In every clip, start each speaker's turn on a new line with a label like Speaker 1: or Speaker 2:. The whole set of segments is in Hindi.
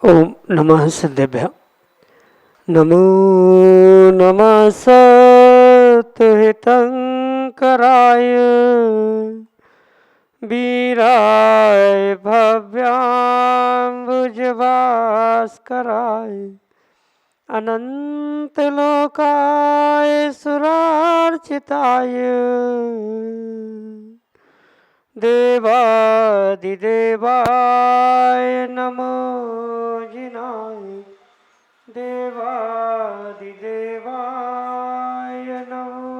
Speaker 1: ओम नमः सिद्धेभ्य। नमो नमः सत्हितंकराय वीराय भव्याम्बुजभास्कराय अनंतलोकाय सुरार्चिताय देवादिदेवाय नमो जिनाय देवादिदेवाय नमो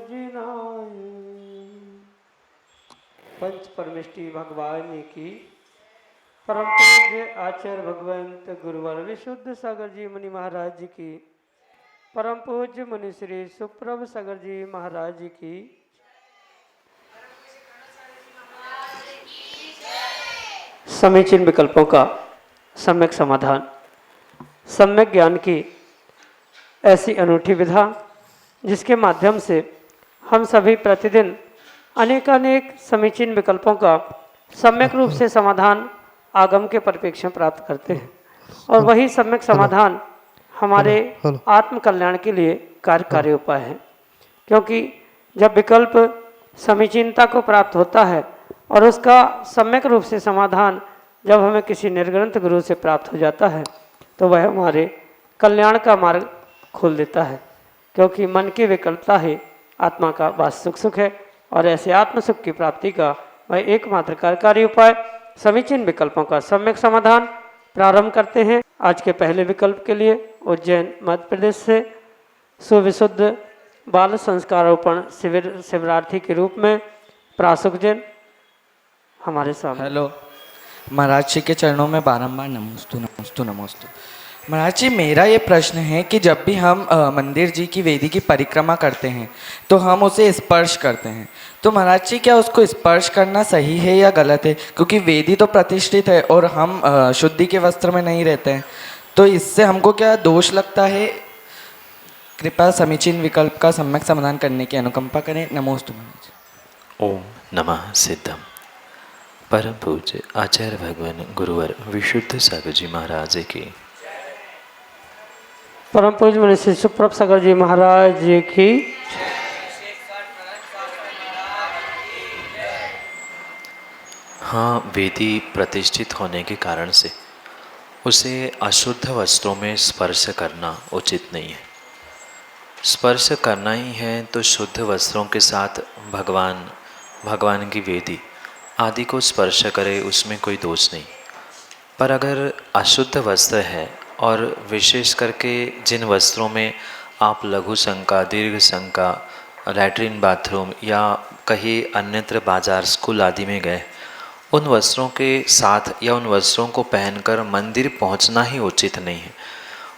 Speaker 1: जिनाय। पंच परमेष्टि भगवान की परम पूज्य आचार्य भगवंत गुरुवर विशुद्ध सागर जी मुनि महाराज जी की परम पूज्य मुनि श्री सुप्रभ सागर जी महाराज जी की समीचीन विकल्पों का सम्यक समाधान। सम्यक ज्ञान की ऐसी अनूठी विधा जिसके माध्यम से हम सभी प्रतिदिन अनेकानेक समीचीन विकल्पों का सम्यक रूप से समाधान आगम के परिप्रेक्ष्य में प्राप्त करते हैं और वही सम्यक समाधान हमारे आत्म कल्याण के लिए कार्यकारी उपाय है। क्योंकि जब विकल्प समीचीनता को प्राप्त होता है और उसका सम्यक रूप से समाधान जब हमें किसी निर्ग्रंथ गुरु से प्राप्त हो जाता है तो वह हमारे कल्याण का मार्ग खोल देता है। क्योंकि मन की विकल्पता ही आत्मा का वास्तविक सुख है और ऐसे आत्म सुख की प्राप्ति का वह एकमात्र कार्यकारी उपाय समीचीन विकल्पों का सम्यक समाधान। प्रारंभ करते हैं आज के पहले विकल्प के लिए। उज्जैन मध्य प्रदेश से सुविशुद्ध बाल संस्कारोपण शिविरार्थी के रूप में प्रासुक जैन हमारे सामने।
Speaker 2: हेलो महाराज जी के चरणों में बारंबार नमोस्तु नमोस्तु नमोस्तु। महाराज जी, मेरा ये प्रश्न है कि जब भी हम मंदिर जी की वेदी की परिक्रमा करते हैं तो हम उसे स्पर्श करते हैं, तो महाराज जी क्या उसको स्पर्श करना सही है या गलत है? क्योंकि वेदी तो प्रतिष्ठित है और हम शुद्धि के वस्त्र में नहीं रहते हैं, तो इससे हमको क्या दोष लगता है? कृपया समीचीन विकल्प का सम्यक समाधान करने की अनुकंपा करें। नमोस्तु महाराज।
Speaker 3: ओम नमः सिद्धम। परम पूज्य आचार्य भगवान गुरुवर विशुद्ध सागर जी महाराज की
Speaker 1: परम पूज्य मुनि श्री सुप्रभ सागर जी महाराज जी की
Speaker 3: हाँ, वेदी प्रतिष्ठित होने के कारण से उसे अशुद्ध वस्त्रों में स्पर्श करना उचित नहीं है। स्पर्श करना ही है तो शुद्ध वस्त्रों के साथ भगवान की वेदी आदि को स्पर्श करे, उसमें कोई दोष नहीं। पर अगर अशुद्ध वस्त्र है और विशेष करके जिन वस्त्रों में आप लघु शंका, दीर्घ शंका, लैट्रिन, बाथरूम या कहीं अन्यत्र बाजार, स्कूल आदि में गए, उन वस्त्रों के साथ या उन वस्त्रों को पहनकर मंदिर पहुंचना ही उचित नहीं है।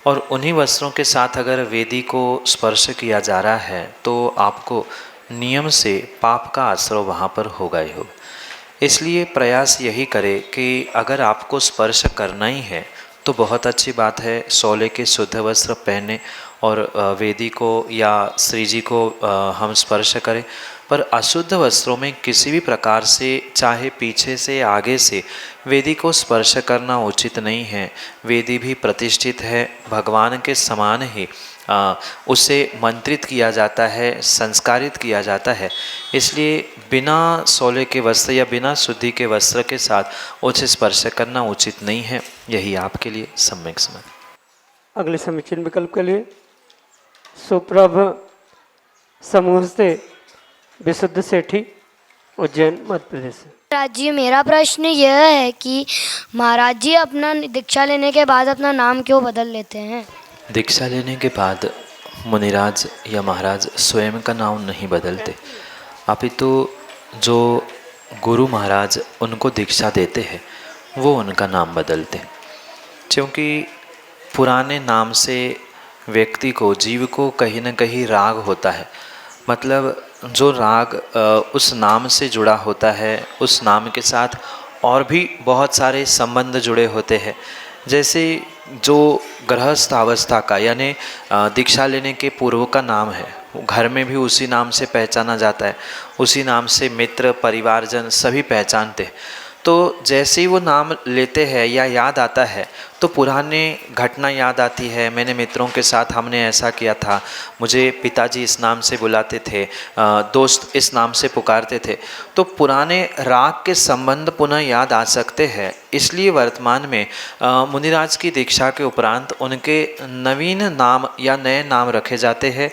Speaker 3: और उन्हीं वस्त्रों के साथ अगर वेदी को स्पर्श किया जा रहा है तो आपको नियम से पाप का आश्रय वहाँ पर होगा ही होगा। इसलिए प्रयास यही करें कि अगर आपको स्पर्श करना ही है तो बहुत अच्छी बात है, सोले के शुद्ध वस्त्र पहने और वेदी को या श्री जी को हम स्पर्श करें। पर अशुद्ध वस्त्रों में किसी भी प्रकार से, चाहे पीछे से आगे से, वेदी को स्पर्श करना उचित नहीं है। वेदी भी प्रतिष्ठित है, भगवान के समान ही उसे मंत्रित किया जाता है, संस्कारित किया जाता है। इसलिए बिना सोले के वस्त्र या बिना शुद्धि के वस्त्र के साथ उसे स्पर्श करना उचित नहीं है। यही आपके लिए सम्यक समाधान।
Speaker 1: अगले समीचीन विकल्प के लिए सुप्रभ समूह से विशुद्ध सेठी उज्जैन मध्य प्रदेश से।
Speaker 4: महाराज जी, मेरा प्रश्न यह है कि महाराज जी अपना दीक्षा लेने के बाद अपना नाम क्यों बदल लेते हैं?
Speaker 3: दीक्षा लेने के बाद मुनिराज या महाराज स्वयं का नाम नहीं बदलते, अपितु जो गुरु महाराज उनको दीक्षा देते हैं वो उनका नाम बदलते हैं। क्योंकि पुराने नाम से व्यक्ति को, जीव को कहीं न कहीं राग होता है। मतलब जो राग उस नाम से जुड़ा होता है, उस नाम के साथ और भी बहुत सारे संबंध जुड़े होते हैं। जैसे जो गृहस्थ अवस्था का यानी दीक्षा लेने के पूर्व का नाम है, घर में भी उसी नाम से पहचाना जाता है, उसी नाम से मित्र, परिवारजन सभी पहचानते हैं। तो जैसे ही वो नाम लेते हैं या याद आता है तो पुराने घटना याद आती है। मैंने मित्रों के साथ हमने ऐसा किया था, मुझे पिताजी इस नाम से बुलाते थे, दोस्त इस नाम से पुकारते थे। तो पुराने राग के संबंध पुनः याद आ सकते हैं। इसलिए वर्तमान में मुनिराज की दीक्षा के उपरांत उनके नवीन नाम या नए नाम रखे जाते हैं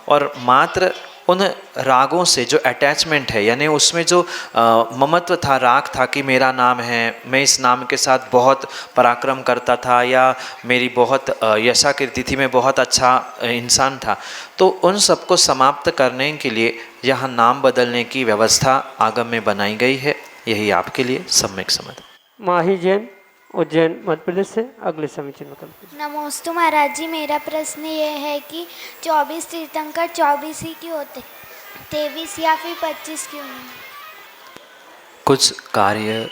Speaker 3: और मात्र उन रागों से जो अटैचमेंट है, यानी उसमें जो ममत्व था, राग था कि मेरा नाम है, मैं इस नाम के साथ बहुत पराक्रम करता था या मेरी बहुत यशाकीर्ति थी, मैं बहुत अच्छा इंसान था, तो उन सबको समाप्त करने के लिए यहाँ नाम बदलने की व्यवस्था आगम में बनाई गई है। यही आपके लिए सम्यक समझ।
Speaker 1: माही जैन, उज्जैन मध्य प्रदेश से अगले समीचीन विकल्प।
Speaker 5: नमोस्तु महाराज जी, मेरा प्रश्न ये है कि 24 तीर्थंकर 24 ही क्यों होते, 23 या फिर 25 क्यों नहीं?
Speaker 3: कुछ कार्य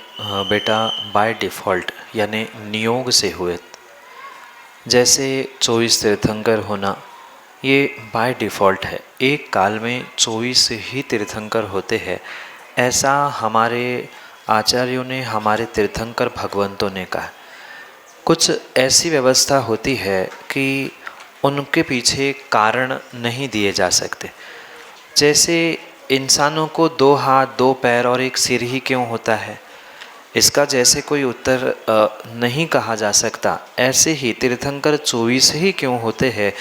Speaker 3: बेटा बाय डिफ़ॉल्ट यानी नियोग से हुए। जैसे 24 तीर्थंकर होना ये बाय डिफ़ॉल्ट है, एक काल में 24 ही तीर्थंकर होते हैं, ऐसा हमारे आचार्यों ने, हमारे तीर्थंकर भगवंतों ने कहा। कुछ ऐसी व्यवस्था होती है कि उनके पीछे कारण नहीं दिए जा सकते। जैसे इंसानों को 2 हाथ 2 पैर और 1 सिर ही क्यों होता है, इसका जैसे कोई उत्तर नहीं कहा जा सकता, ऐसे ही तीर्थंकर 24 ही क्यों होते हैं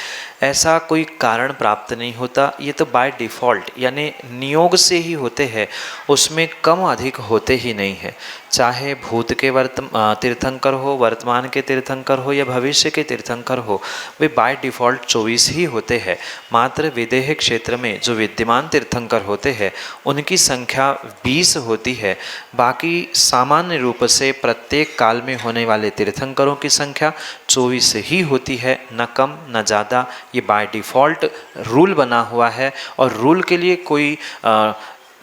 Speaker 3: ऐसा कोई कारण प्राप्त नहीं होता। ये तो बाय डिफ़ॉल्ट यानी नियोग से ही होते हैं, उसमें कम अधिक होते ही नहीं है। चाहे भूत के तीर्थंकर हो, वर्तमान के तीर्थंकर हो या भविष्य के तीर्थंकर हो, वे बाय डिफ़ॉल्ट 24 ही होते हैं। मात्र विदेह क्षेत्र में जो विद्यमान तीर्थंकर होते हैं उनकी संख्या 20 होती है। बाकी सामान्य रूप से प्रत्येक काल में होने वाले तीर्थंकरों की संख्या 24 ही होती है, न कम न ज़्यादा। ये बाय डिफ़ॉल्ट रूल बना हुआ है और रूल के लिए कोई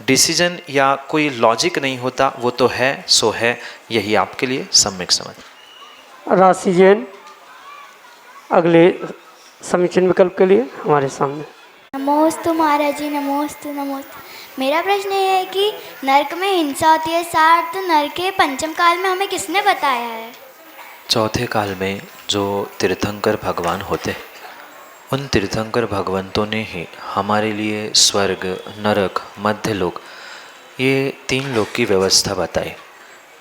Speaker 3: डिसीजन या कोई लॉजिक नहीं होता, वो तो है सो है। यही आपके लिए सम्यक समझ।
Speaker 1: राशि जैन अगले समीचीन विकल्प के लिए हमारे सामने।
Speaker 5: नमोस्तु महाराज जी, नमोस्तु नमोस्तु। मेरा प्रश्न ये है कि नरक में हिंसा होती है, सार्थ नरक के पंचम काल में हमें किसने बताया है?
Speaker 3: चौथे काल में जो तीर्थंकर भगवान होते, उन तीर्थंकर भगवंतों ने ही हमारे लिए स्वर्ग, नरक, मध्य लोक, ये 3 लोक की व्यवस्था बताई।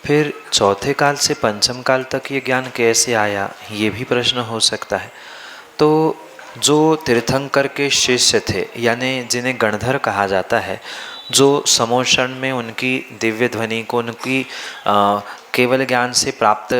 Speaker 3: फिर चौथे काल से पंचम काल तक ये ज्ञान कैसे आया, ये भी प्रश्न हो सकता है। तो जो तीर्थंकर के शिष्य थे, यानी जिन्हें गणधर कहा जाता है, जो समोषण में उनकी दिव्य ध्वनि को, उनकी केवल ज्ञान से प्राप्त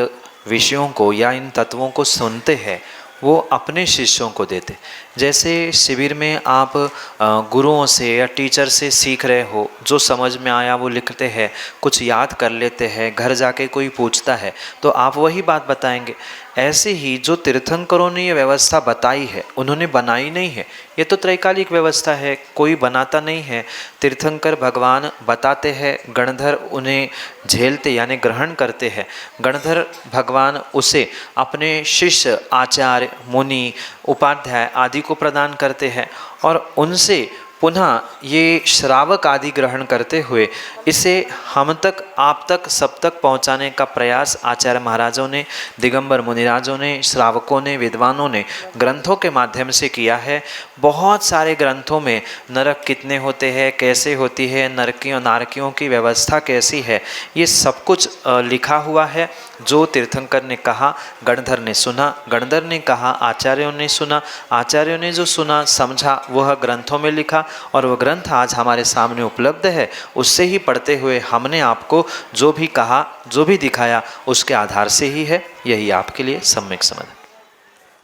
Speaker 3: विषयों को या इन तत्वों को सुनते हैं, वो अपने शिष्यों को देते। जैसे शिविर में आप गुरुओं से या टीचर से सीख रहे हो, जो समझ में आया वो लिखते हैं, कुछ याद कर लेते हैं, घर जाके कोई पूछता है तो आप वही बात बताएंगे। ऐसे ही जो तीर्थंकरों ने ये व्यवस्था बताई है, उन्होंने बनाई नहीं है, ये तो त्रैकालिक व्यवस्था है, कोई बनाता नहीं है। तीर्थंकर भगवान बताते हैं, गणधर उन्हें झेलते यानी ग्रहण करते हैं। गणधर भगवान उसे अपने शिष्य, आचार्य, मुनि, उपाध्याय आदि को प्रदान करते हैं और उनसे पुनः ये श्रावक आदि ग्रहण करते हुए इसे हम तक, आप तक, सब तक पहुंचाने का प्रयास आचार्य महाराजों ने, दिगंबर मुनिराजों ने, श्रावकों ने, विद्वानों ने ग्रंथों के माध्यम से किया है। बहुत सारे ग्रंथों में नरक कितने होते हैं, कैसे होती है, नरकियों नारकियों की व्यवस्था कैसी है, ये सब कुछ लिखा हुआ है। जो तीर्थंकर ने कहा, गणधर ने सुना, गणधर ने कहा, आचार्यों ने सुना, आचार्यों ने जो सुना समझा वह ग्रंथों में लिखा और वह ग्रंथ आज हमारे सामने उपलब्ध है। उससे ही पढ़ते हुए हमने आपको जो भी कहा, जो भी दिखाया, उसके आधार से ही है। यही आपके लिए सम्यक समझ।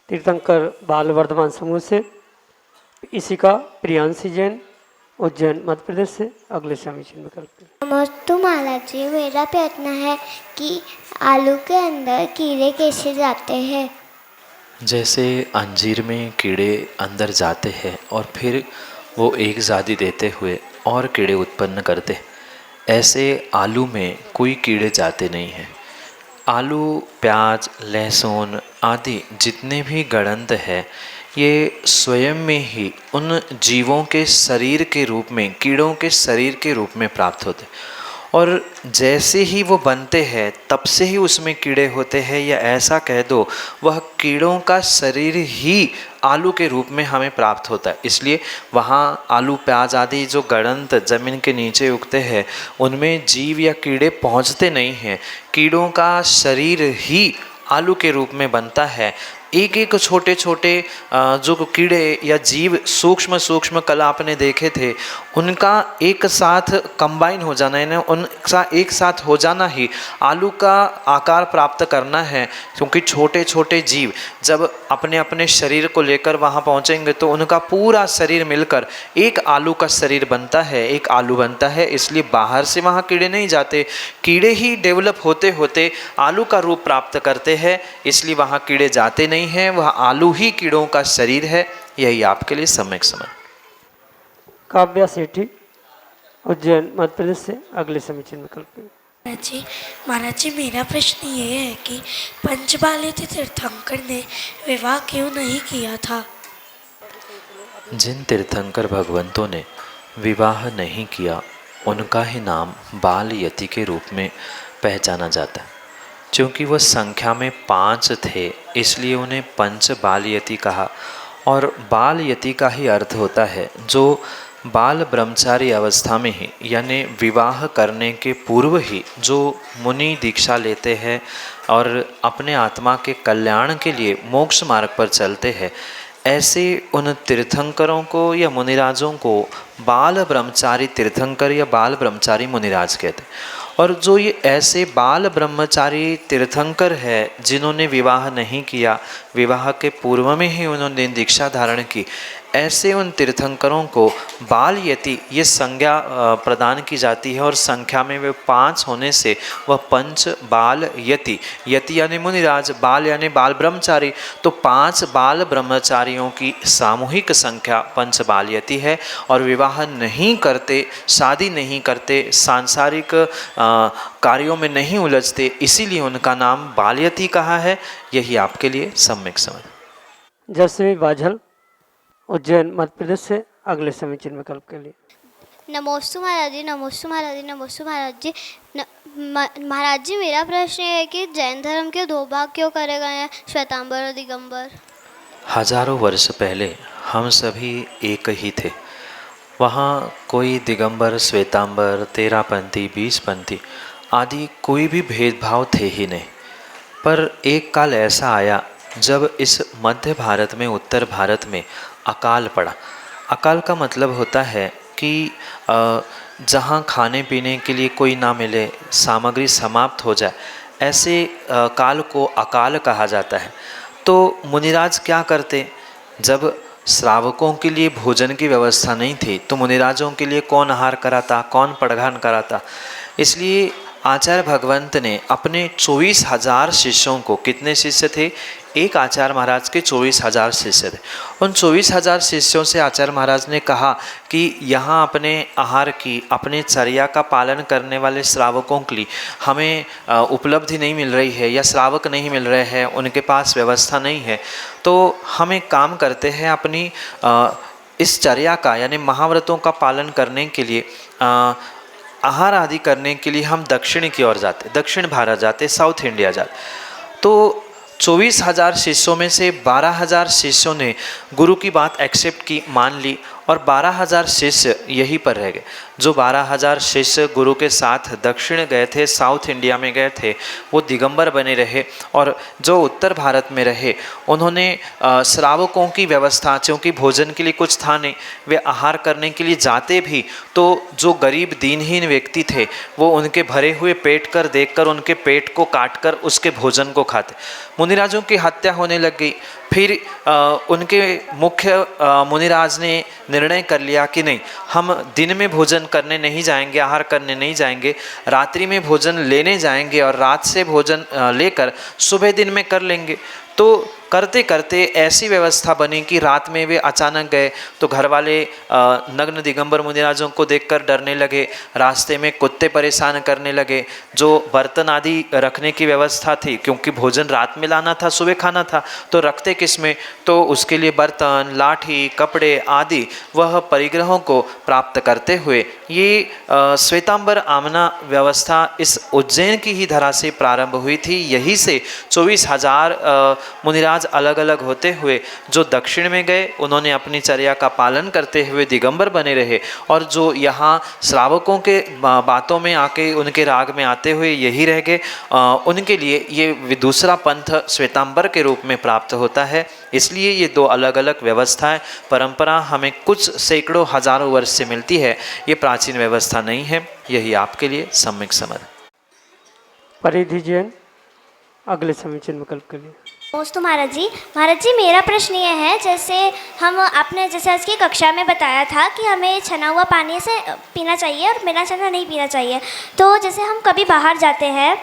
Speaker 1: तीर्थंकर बाल वर्धमान समूह से इसी का प्रियांशी जैन, उज्जैन मध्य प्रदेश से अगले समीचीन विकल्प।
Speaker 6: नमोस्तु महाराज जी, मेरा प्रश्न है कि आलू के अंदर कीड़े कैसे जाते हैं?
Speaker 3: जैसे अंजीर में कीड़े अंदर जाते हैं और फिर वो एक जाति देते हुए और कीड़े उत्पन्न करते, ऐसे आलू में कोई कीड़े जाते नहीं हैं। आलू, प्याज, लहसुन आदि जितने भी गणंत है, ये स्वयं में ही उन जीवों के शरीर के रूप में, कीड़ों के शरीर के रूप में प्राप्त होते और जैसे ही वो बनते हैं तब से ही उसमें कीड़े होते हैं, या ऐसा कह दो वह कीड़ों का शरीर ही आलू के रूप में हमें प्राप्त होता है। इसलिए वहाँ आलू प्याज आदि जो गड़ंत ज़मीन के नीचे उगते हैं उनमें जीव या कीड़े पहुँचते नहीं हैं। कीड़ों का शरीर ही आलू के रूप में बनता है। एक एक छोटे छोटे जो कीड़े या जीव सूक्ष्म सूक्ष्म कल आपने देखे थे, उनका एक साथ कंबाइन हो जाना, यानी उनका एक साथ हो जाना ही आलू का आकार प्राप्त करना है। क्योंकि छोटे छोटे जीव जब अपने अपने शरीर को लेकर वहाँ पहुँचेंगे तो उनका पूरा शरीर मिलकर एक आलू का शरीर बनता है, एक आलू बनता है। इसलिए बाहर से वहाँ कीड़े नहीं जाते, कीड़े ही डेवलप होते होते आलू का रूप प्राप्त करते हैं। इसलिए वहाँ कीड़े जाते नहीं है, वह आलू ही कीड़ों का शरीर है। यही आपके लिए सम्यक समझ।
Speaker 1: काव्या सेठी उज्जैन मध्य प्रदेश से अगले समीचीन विकल्प।
Speaker 7: महाराज जी मेरा प्रश्न ये है कि पंचबालित तीर्थंकर ने विवाह क्यों नहीं किया था?
Speaker 3: जिन तीर्थंकर भगवंतों ने विवाह नहीं किया उनका ही नाम बाल यति के रूप में पहचाना जाता है। क्योंकि वह संख्या में 5 थे इसलिए उन्हें पंच बाल यति कहा। और बाल यति का ही अर्थ होता है जो बाल ब्रह्मचारी अवस्था में ही, यानी विवाह करने के पूर्व ही जो मुनि दीक्षा लेते हैं और अपने आत्मा के कल्याण के लिए मोक्ष मार्ग पर चलते हैं, ऐसे उन तीर्थंकरों को या मुनिराजों को बाल ब्रह्मचारी तीर्थंकर या बाल ब्रह्मचारी मुनिराज कहते हैं। और जो ये ऐसे बाल ब्रह्मचारी तीर्थंकर है जिन्होंने विवाह नहीं किया, विवाह के पूर्व में ही उन्होंने दीक्षा धारण की, ऐसे उन तीर्थंकरों को बाल यति ये संज्ञा प्रदान की जाती है। और संख्या में वे 5 होने से वह पंच बाल यति, यति यानी मुनिराज, बाल यानी बाल ब्रह्मचारी, तो 5 बाल ब्रह्मचारियों की सामूहिक संख्या पंच बाल यति है। और विवाह नहीं करते, शादी नहीं करते, सांसारिक कार्यों में नहीं उलझते, इसीलिए उनका नाम बाल यति कहा है। यही आपके लिए सम्यक समझ।
Speaker 1: जसवी बाझल उज्जैन मध्य प्रदेश से अगले समीचीन विकल्प के लिए।
Speaker 6: नमोस्तु महाराज जी, नमोस्तु महाराज जी, नमोस्तु महाराज जी। महाराज जी मेरा प्रश्न है कि जैन धर्म के 2 भाग क्यों करे गए हैं, श्वेतांबर और दिगंबर?
Speaker 3: हजारों वर्ष पहले हम सभी एक ही थे। वहाँ कोई दिगंबर, श्वेतांबर, 13पंथी, 20पंथी आदि कोई भी भेदभाव थे ही नहीं। पर एक काल ऐसा आया जब इस मध्य भारत में, उत्तर भारत में अकाल पड़ा। अकाल का मतलब होता है कि जहाँ खाने पीने के लिए कोई ना मिले, सामग्री समाप्त हो जाए, ऐसे काल को अकाल कहा जाता है। तो मुनिराज क्या करते, जब श्रावकों के लिए भोजन की व्यवस्था नहीं थी तो मुनिराजों के लिए कौन आहार कराता, कौन पड़घान कराता। इसलिए आचार्य भगवंत ने अपने 24,000 शिष्यों को, कितने शिष्य थे, एक आचार्य महाराज के 24,000 शिष्य थे, उन 24,000 शिष्यों से आचार्य महाराज ने कहा कि यहाँ अपने आहार की, अपने चर्या का पालन करने वाले श्रावकों के लिए हमें उपलब्धि नहीं मिल रही है, या श्रावक नहीं मिल रहे हैं, उनके पास व्यवस्था नहीं है, तो हम एक काम करते हैं, अपनी इस चर्या का यानी महाव्रतों का पालन करने के लिए, आहार आदि करने के लिए हम दक्षिण की ओर जाते, दक्षिण भारत जाते, साउथ इंडिया जाते। तो 24,000 शिष्यों में से 12,000 शिष्यों ने गुरु की बात एक्सेप्ट की, मान ली, और 12,000 शिष्य यहीं पर रह गए। जो 12,000 शिष्य गुरु के साथ दक्षिण गए थे, साउथ इंडिया में गए थे, वो दिगंबर बने रहे। और जो उत्तर भारत में रहे उन्होंने श्रावकों की व्यवस्था, क्योंकि भोजन के लिए कुछ था नहीं, वे आहार करने के लिए जाते भी तो जो गरीब दीनहीन व्यक्ति थे वो उनके भरे हुए पेट कर देखकर उनके पेट को काट कर उसके भोजन को खाते। मुनिराजों की हत्या होने लग गई। फिर उनके मुख्य मुनिराज ने निर्णय कर लिया कि नहीं, हम दिन में भोजन करने नहीं जाएंगे, आहार करने नहीं जाएंगे, रात्रि में भोजन लेने जाएंगे और रात से भोजन लेकर सुबह दिन में कर लेंगे। तो करते करते ऐसी व्यवस्था बनी कि रात में वे अचानक गए तो घर वाले नग्न दिगंबर मुनिराजों को देखकर डरने लगे, रास्ते में कुत्ते परेशान करने लगे। जो बर्तन आदि रखने की व्यवस्था थी, क्योंकि भोजन रात में लाना था, सुबह खाना था, तो रखते किस में, तो उसके लिए बर्तन, लाठी, कपड़े आदि वह परिग्रहों को प्राप्त करते हुए ये श्वेतांबर आमना व्यवस्था इस उज्जैन की ही धरा से प्रारंभ हुई थी। यही से 24,000 मुनिराज अलग अलग होते हुए जो दक्षिण में गए उन्होंने अपनी चर्या का पालन करते हुए दिगंबर बने रहे, और जो यहाँ श्रावकों के बातों में आके उनके राग में आते हुए यही रह गए, उनके लिए ये दूसरा पंथ श्वेतांबर के रूप में प्राप्त होता है। इसलिए ये दो अलग अलग व्यवस्थाएं, परंपरा हमें कुछ सैकड़ों हजारों वर्ष से मिलती है, ये प्राचीन व्यवस्था नहीं है। यही आपके लिए सम्यक समझ।
Speaker 1: परिधि जैन अगले समीचीन विकल्प के लिए।
Speaker 8: नमस्ते महाराज जी मेरा प्रश्न ये है, जैसे आपने जैसे आज की कक्षा में बताया था कि हमें छना हुआ पानी से पीना चाहिए और बिना छना नहीं पीना चाहिए, तो जैसे हम कभी बाहर जाते हैं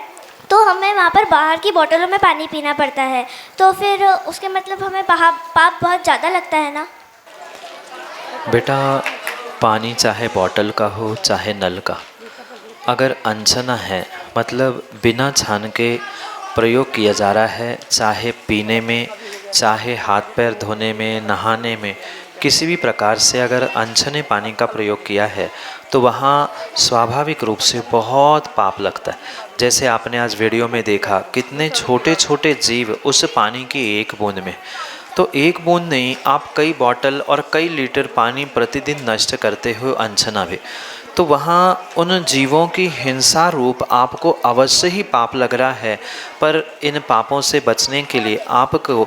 Speaker 8: तो हमें वहाँ पर बाहर की बोतलों में पानी पीना पड़ता है, तो फिर उसके मतलब हमें पाप बहुत ज़्यादा लगता है ना?
Speaker 3: बेटा, पानी चाहे बॉटल का हो चाहे नल का, अगर अनछना है मतलब बिना छान के प्रयोग किया जा रहा है, चाहे पीने में, चाहे हाथ पैर धोने में, नहाने में, किसी भी प्रकार से अगर अनछने पानी का प्रयोग किया है तो वहाँ स्वाभाविक रूप से बहुत पाप लगता है। जैसे आपने आज वीडियो में देखा कितने छोटे छोटे जीव उस पानी की एक बूंद में, तो एक बूंद नहीं, आप कई बॉटल और कई लीटर पानी प्रतिदिन नष्ट करते हुए अनछना भी, तो वहाँ उन जीवों की हिंसा रूप आपको अवश्य ही पाप लग रहा है। पर इन पापों से बचने के लिए आपको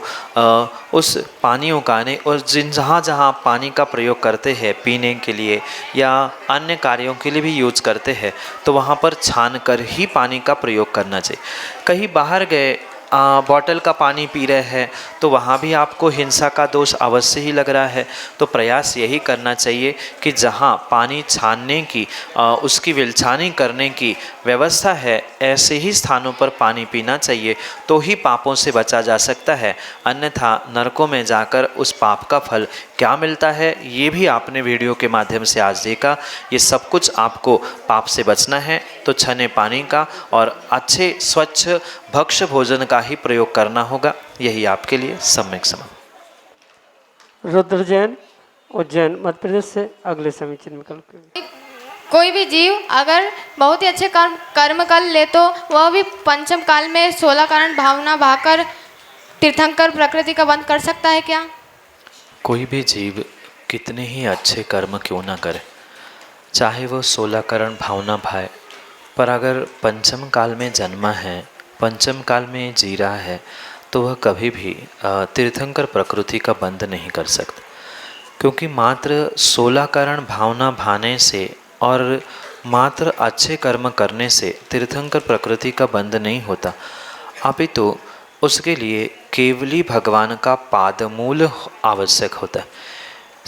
Speaker 3: उस पानियों का नहीं, और जहाँ जहाँ पानी का प्रयोग करते हैं पीने के लिए या अन्य कार्यों के लिए भी यूज करते हैं, तो वहाँ पर छान कर ही पानी का प्रयोग करना चाहिए। कहीं बाहर गए बॉटल का पानी पी रहे हैं तो वहाँ भी आपको हिंसा का दोष अवश्य ही लग रहा है, तो प्रयास यही करना चाहिए कि जहाँ पानी छानने की उसकी विलछानी करने की व्यवस्था है ऐसे ही स्थानों पर पानी पीना चाहिए, तो ही पापों से बचा जा सकता है। अन्यथा नरकों में जाकर उस पाप का फल क्या मिलता है ये भी आपने वीडियो के माध्यम से आज देखा। ये सब कुछ आपको पाप से बचना है तो छने पानी का और अच्छे स्वच्छ भक्ष्य भोजन का ही प्रयोग करना होगा। यही आपके लिए सम्यक समझ।
Speaker 1: रुद्र जैन उज्जैन मध्य प्रदेश से अगले समीचीन विकल्प के लिए।
Speaker 9: कोई भी जीव अगर बहुत ही अच्छे कर्म कर ले तो वह भी पंचम काल में 16 कारण भावना भाकर तीर्थंकर प्रकृति का बंध कर सकता है क्या?
Speaker 3: कोई भी जीव कितने ही अच्छे कर्म क्यों ना करे, चाहे वो 16 करण भावना भाए, पर अगर पंचम काल में जन्मा है, पंचम काल में जी रहा है, तो वह कभी भी तीर्थंकर प्रकृति का बंध नहीं कर सकता। क्योंकि मात्र 16 करण भावना भाने से और मात्र अच्छे कर्म करने से तीर्थंकर प्रकृति का बंध नहीं होता, अपितु उसके लिए केवली भगवान का पादमूल आवश्यक होता है।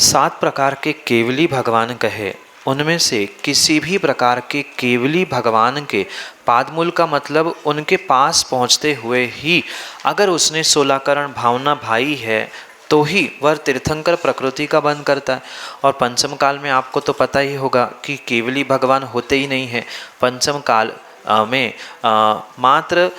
Speaker 3: 7 प्रकार के केवली भगवान कहे, उनमें से किसी भी प्रकार के केवली भगवान के पादमूल का मतलब उनके पास पहुँचते हुए ही अगर उसने 16 करण भावना भाई है तो ही वह तीर्थंकर प्रकृति का बंध करता है। और पंचम काल में आपको तो पता ही होगा कि केवली भगवान होते ही नहीं है। पंचम काल में मात्र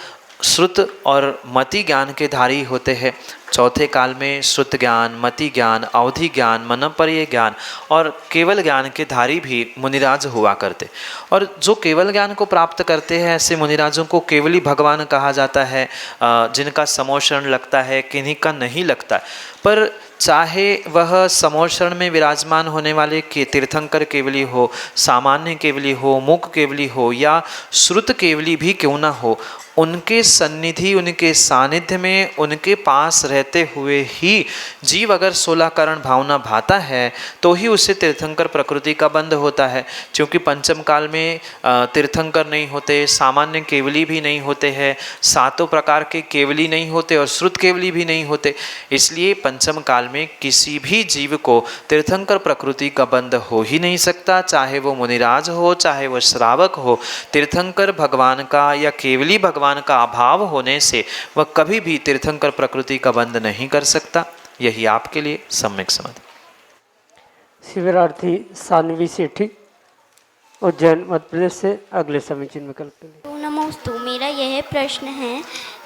Speaker 3: श्रुत और मति ज्ञान के धारी होते हैं। चौथे काल में श्रुत ज्ञान, मति ज्ञान, अवधि ज्ञान, मनपर्य ज्ञान और केवल ज्ञान के धारी भी मुनिराज हुआ करते। और जो केवल ज्ञान को प्राप्त करते हैं ऐसे मुनिराजों को केवली भगवान कहा जाता है, जिनका समोशरण लगता है, किन्हीं का नहीं लगता। पर चाहे वह समोशरण में विराजमान होने वाले के तीर्थंकर केवली हो, सामान्य केवली हो, मूक केवली हो या श्रुत केवली भी क्यों ना हो, उनके सन्निधि, उनके सानिध्य में, उनके पास रहते हुए ही जीव अगर 16 करण भावना भाता है तो ही उससे तीर्थंकर प्रकृति का बंध होता है। क्योंकि पंचम काल में तीर्थंकर नहीं होते, सामान्य केवली भी नहीं होते हैं, 7 प्रकार के केवली नहीं होते और श्रुत केवली भी नहीं होते। इसलिए पंचम काल में किसी भी जीव को तीर्थंकर प्रकृति का बंध हो ही नहीं सकता, चाहे वो मुनिराज हो, चाहे वो श्रावक हो। तीर्थंकर भगवान का या केवली भगवान भगवान का अभाव होने से वह कभी भी तीर्थंकर प्रकृति का बंध नहीं कर सकता। यही आपके लिए सम्यक समाधि।
Speaker 1: शिविरार्थी सानवी सेठी उज्जैन मध्य प्रदेश से अगले समीचीन विकल्प के लिए।
Speaker 5: नमोस्तु, मेरा यह प्रश्न है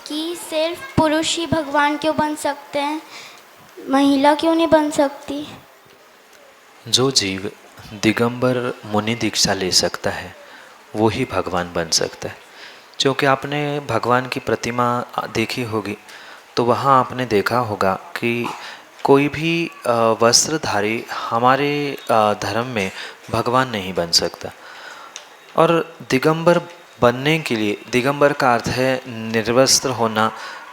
Speaker 5: कि सिर्फ पुरुष ही भगवान क्यों बन सकते हैं, महिला क्यों नहीं बन सकती?
Speaker 3: जो जीव दिगंबर मुनि दीक्षा ले सकता है वो ही भगवान बन सकता है। क्योंकि आपने भगवान की प्रतिमा देखी होगी तो वहाँ आपने देखा होगा कि कोई भी वस्त्रधारी हमारे धर्म में भगवान नहीं बन सकता। और दिगंबर बनने के लिए, दिगंबर का अर्थ है निर्वस्त्र होना,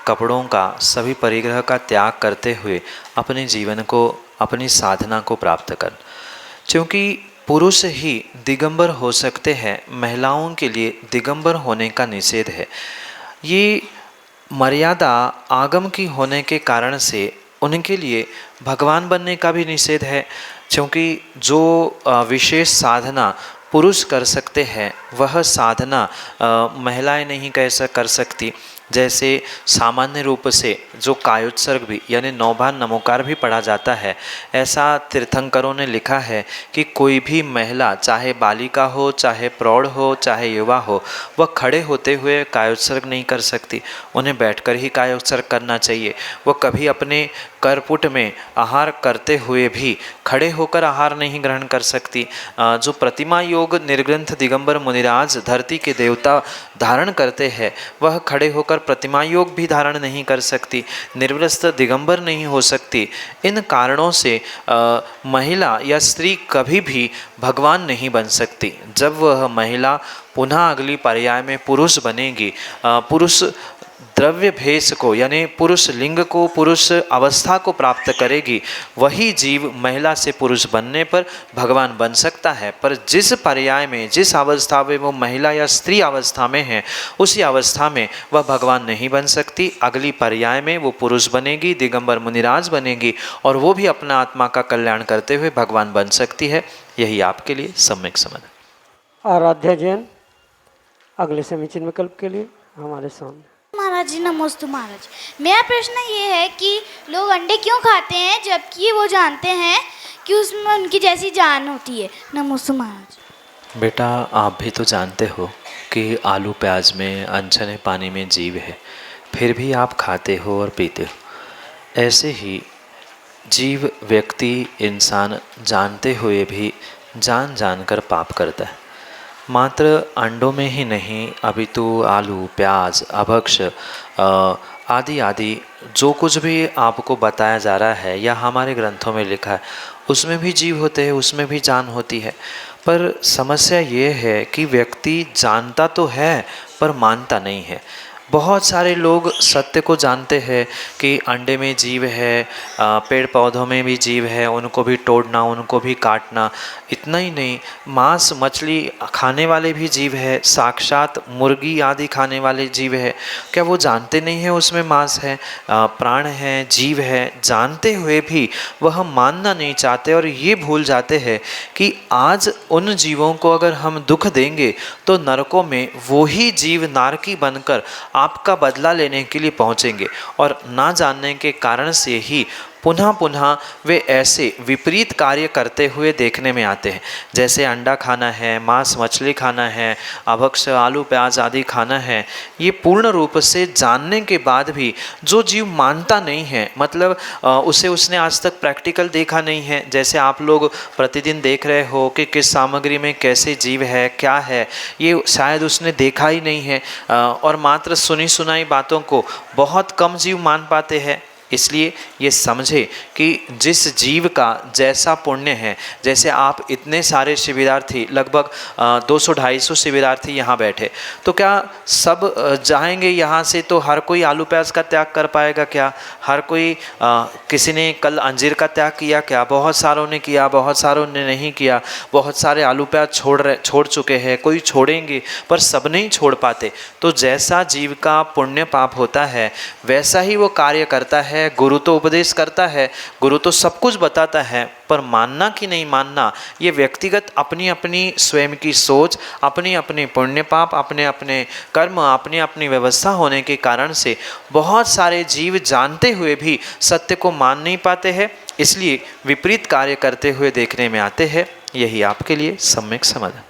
Speaker 3: कपड़ों का सभी परिग्रह का त्याग करते हुए अपने जीवन को, अपनी साधना को प्राप्त कर। क्योंकि पुरुष ही दिगंबर हो सकते हैं, महिलाओं के लिए दिगंबर होने का निषेध है। ये मर्यादा आगम की होने के कारण से उनके लिए भगवान बनने का भी निषेध है। क्योंकि जो विशेष साधना पुरुष कर सकते हैं वह साधना महिलाएं नहीं कैसे कर सकती। जैसे सामान्य रूप से जो कायोत्सर्ग भी यानी 9 बार नमोकार भी पढ़ा जाता है, ऐसा तीर्थंकरों ने लिखा है कि कोई भी महिला, चाहे बालिका हो, चाहे प्रौढ़ हो, चाहे युवा हो, वह खड़े होते हुए कायोत्सर्ग नहीं कर सकती। उन्हें बैठकर ही कायोत्सर्ग करना चाहिए। वह कभी अपने करपुट में आहार करते हुए भी खड़े होकर आहार नहीं ग्रहण कर सकती। जो प्रतिमा योग निर्ग्रंथ दिगंबर मुनिराज धरती के देवता धारण करते हैं वह खड़े होकर प्रतिमा योग भी धारण नहीं कर सकती, निर्वस्त्र दिगंबर नहीं हो सकती। इन कारणों से महिला या स्त्री कभी भी भगवान नहीं बन सकती। जब वह महिला पुनः अगली पर्याय में पुरुष बनेगी, पुरुष द्रव्य भेष को यानी पुरुष लिंग को, पुरुष अवस्था को प्राप्त करेगी, वही जीव महिला से पुरुष बनने पर भगवान बन सकता है। पर जिस पर्याय में, जिस अवस्था में वो महिला या स्त्री अवस्था में है, उसी अवस्था में वह भगवान नहीं बन सकती। अगली पर्याय में वो पुरुष बनेगी, दिगंबर मुनिराज बनेगी और वो भी अपना आत्मा का कल्याण करते हुए भगवान बन सकती है। यही आपके लिए सम्यक समाधान।
Speaker 1: आराध्या जैन अगले समीचीन विकल्प के लिए हमारे सामने।
Speaker 5: महाराज जी नमोस्तु। महाराज, मेरा प्रश्न ये है कि लोग अंडे क्यों खाते हैं जबकि वो जानते हैं कि उसमें उनकी जैसी जान होती है? नमोस्तु महाराज।
Speaker 3: बेटा, आप भी तो जानते हो कि आलू प्याज में, अनछने पानी में जीव है, फिर भी आप खाते हो और पीते हो। ऐसे ही जीव, व्यक्ति, इंसान जानते हुए भी जान जानकर पाप करता है। मात्र अंडों में ही नहीं, अभी तो आलू, प्याज, अभक्ष आदि आदि जो कुछ भी आपको बताया जा रहा है या हमारे ग्रंथों में लिखा है, उसमें भी जीव होते हैं, उसमें भी जान होती है। पर समस्या ये है कि व्यक्ति जानता तो है पर मानता नहीं है। बहुत सारे लोग सत्य को जानते हैं कि अंडे में जीव है, पेड़ पौधों में भी जीव है, उनको भी तोड़ना, उनको भी काटना। इतना ही नहीं, मांस मछली खाने वाले भी जीव है, साक्षात मुर्गी आदि खाने वाले जीव है। क्या वो जानते नहीं हैं उसमें मांस है, प्राण है, जीव है? जानते हुए भी वह मानना नहीं चाहते और ये भूल जाते हैं कि आज उन जीवों को अगर हम दुख देंगे तो नरकों में वो ही जीव नारकी बनकर आपका बदला लेने के लिए पहुंचेंगे। और ना जानने के कारण से ही पुनः पुनः वे ऐसे विपरीत कार्य करते हुए देखने में आते हैं। जैसे अंडा खाना है, मांस मछली खाना है, अभक्ष आलू प्याज आदि खाना है। ये पूर्ण रूप से जानने के बाद भी जो जीव मानता नहीं है, मतलब उसे उसने आज तक प्रैक्टिकल देखा नहीं है। जैसे आप लोग प्रतिदिन देख रहे हो कि किस सामग्री में कैसे जीव है, क्या है, ये शायद उसने देखा ही नहीं है और मात्र सुनी सुनाई बातों को बहुत कम जीव मान पाते हैं। इसलिए ये समझे कि जिस जीव का जैसा पुण्य है, जैसे आप इतने सारे शिविरार्थी, लगभग 200-250 शिविरार्थी यहाँ बैठे, तो क्या सब जाएंगे यहाँ से तो हर कोई आलू प्याज का त्याग कर पाएगा क्या? हर कोई किसी ने कल अंजीर का त्याग किया क्या? बहुत सारों ने किया, बहुत सारों ने नहीं किया। बहुत सारे आलू प्याज छोड़ चुके हैं, कोई छोड़ेंगे, पर सब नहीं छोड़ पाते। तो जैसा जीव का पुण्य पाप होता है वैसा ही वो कार्य करता है है, गुरु तो उपदेश करता है, गुरु तो सब कुछ बताता है, पर मानना कि नहीं मानना ये व्यक्तिगत अपनी अपनी स्वयं की सोच, अपनी अपनी पुण्य पाप, अपने अपने कर्म, अपनी अपनी व्यवस्था होने के कारण से बहुत सारे जीव जानते हुए भी सत्य को मान नहीं पाते हैं, इसलिए विपरीत कार्य करते हुए देखने में आते हैं। यही आपके लिए सम्यक समाधान।